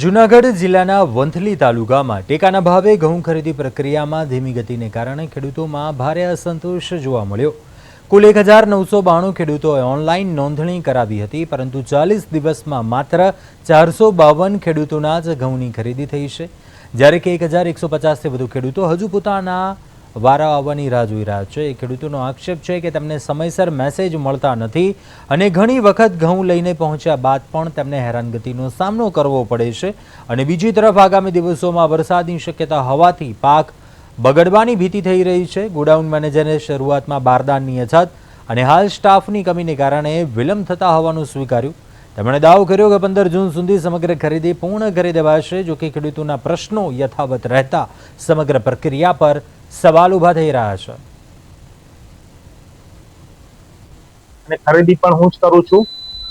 જૂનાગઢ જિલ્લાના વંથલી તાલુકામાં ટેકાના ભાવે ઘઉં ખરીદી પ્રક્રિયામાં ધીમી ગતિને કારણે ખેડૂતોમાં ભારે અસંતોષ જોવા મળ્યો। કુલ 1992 ખેડૂતોએ ઓનલાઈન નોંધણી કરાવી હતી, પરંતુ 40 દિવસમાં માત્ર 452 ખેડૂતોના જ ઘઉંની ખરીદી થઈ છે, જ્યારે કે 1150થી વધુ ખેડૂતો હજુ પોતાના વારા આવવાની રાહ જોઈ રહ્યા છે। ખેડૂતોનો આક્ષેપ છે કે તેમને સમયસર મેસેજ મળતા નથી અને ઘણી વખત ઘઉં લઈને પહોંચ્યા બાદ પણ તેમને હેરાનગતિનો સામનો કરવો પડે છે। અને બીજી તરફ આગામી દિવસોમાં વરસાદની શક્યતા હોવાથી પાક બગડવાની ભીતિ થઈ રહી છે। ગોડાઉન મેનેજરે શરૂઆતમાં બારદાનની અછત અને હાલ સ્ટાફની કમીને કારણે વિલંબ થતા હોવાનું સ્વીકાર્યું। તેમણે દાવો કર્યો કે 15 જૂન સુધી સમગ્ર ખરીદી પૂર્ણ કરી દેવાશે। જો કે ખેડૂતોના પ્રશ્નો યથાવત રહેતા સમગ્ર પ્રક્રિયા પર સવાલ ઉભા થઈ રહ્યા છે। અને ખરીદી પણ હું જ કરું છું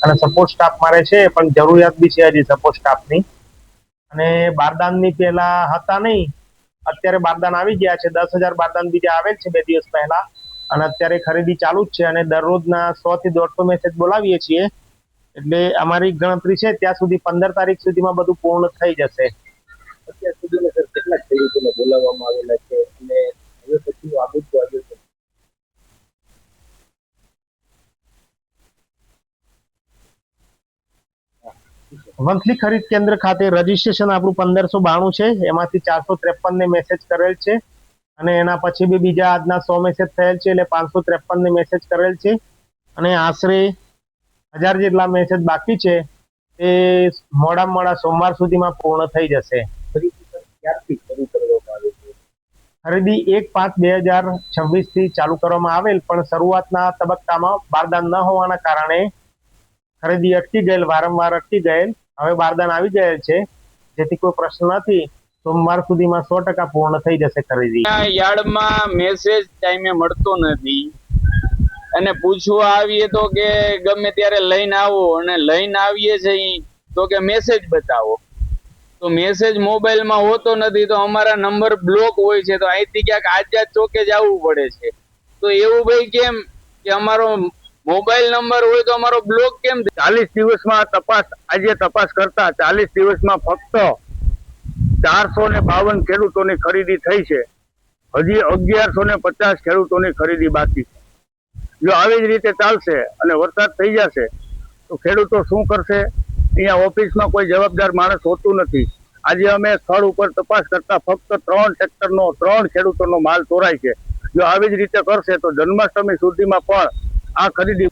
અને સપોર્ટ સ્ટાફ મારે છે, પણ જરૂરિયાત બી છે હજી સપોર્ટ સ્ટાફની। અને બારદાનની પહેલા હતા નહીં, અત્યારે બારદાન આવી ગયા છે। 10,000 બારદાન બીજા આવેલ છે 2 દિવસ પહેલા, અને અત્યારે ખરીદી ચાલુ જ છે અને દરરોજના 100 થી 150 મેસેજ બોલાવીએ છીએ। એટલે અમારી ગણતરી છે ત્યાં સુધી 15 તારીખ સુધીમાં બધું પૂર્ણ થઈ જશે। અત્યાર સુધીમાં સર કેટલા ખેડૂતોને બોલાવવામાં આવેલા છે અને હવે પછીનું આગળ શું આવ્યું છે? વંથલી ખરીદ કેન્દ્ર ખાતે રજીસ્ટ્રેશન આપણું 1592 છે, એમાંથી 453 ને મેસેજ કરેલ છે અને એના પછી બી બીજા આજના 100 મેસેજ થયેલ છે, એટલે 553 ને મેસેજ કરેલ છે અને આશરે 1000 જેટલા મેસેજ બાકી છે। એ મોડામાં મોડા સોમવાર સુધીમાં પૂર્ણ થઈ જશે। ક્યારથી શરૂ કરવામાં આવે છે? ખરીદી 1/5/2026 થી ચાલુ કરવામાં આવેલ, પણ શરૂઆતના તબક્કામાં બારદાન ન હોવાના કારણે ખરીદી અટકી ગયેલ, વારંવાર અટકી ગયેલ। હવે બારદાન આવી ગયેલ છે, જેથી કોઈ પ્રશ્ન નથી। સોમવાર સુધીમાં 100% પૂર્ણ થઈ જશે ખરીદી। યાર્ડમાં મેસેજ ટાઈમે મળતો નથી અને પૂછવા આવીએ તો કે ગમે ત્યારે લઈને આવો, અને લઈને આવીએ છીએ તો કે મેસેજ બતાવો, તો મેસેજ મોબાઈલમાં હોતો નથી, તો અમારા નંબર બ્લોક હોય છે, તો અહીંથી ક્યાંક આઝાદ ચોકે જવું પડે છે। તો એવું ભાઈ કેમ કે અમારો મોબાઈલ નંબર હોય તો અમારો બ્લોક કેમ? 40 દિવસમાં તપાસ, આજે તપાસ કરતા 40 દિવસમાં ફક્ત 452 ખેડૂતોની ખરીદી થઈ છે। હજી 1150 ખેડૂતોની ખરીદી બાકી છે। જો આવી જ રીતે ચાલશે અને વરસાદ થઈ જશે તો ખેડૂતો શું કરશે? અહીંયા ઓફિસમાં કોઈ જવાબદાર માણસ હોતું નથી। આજે અમે સ્થળ ઉપર તપાસ કરતા ફક્ત 3 ટ્રેક્ટરનો 3 ખેડૂતોનો માલ ચોરાય છે। જો આવી જ રીતે કરશે તો જન્માષ્ટમી સુધીમાં પણ આ ખરીદી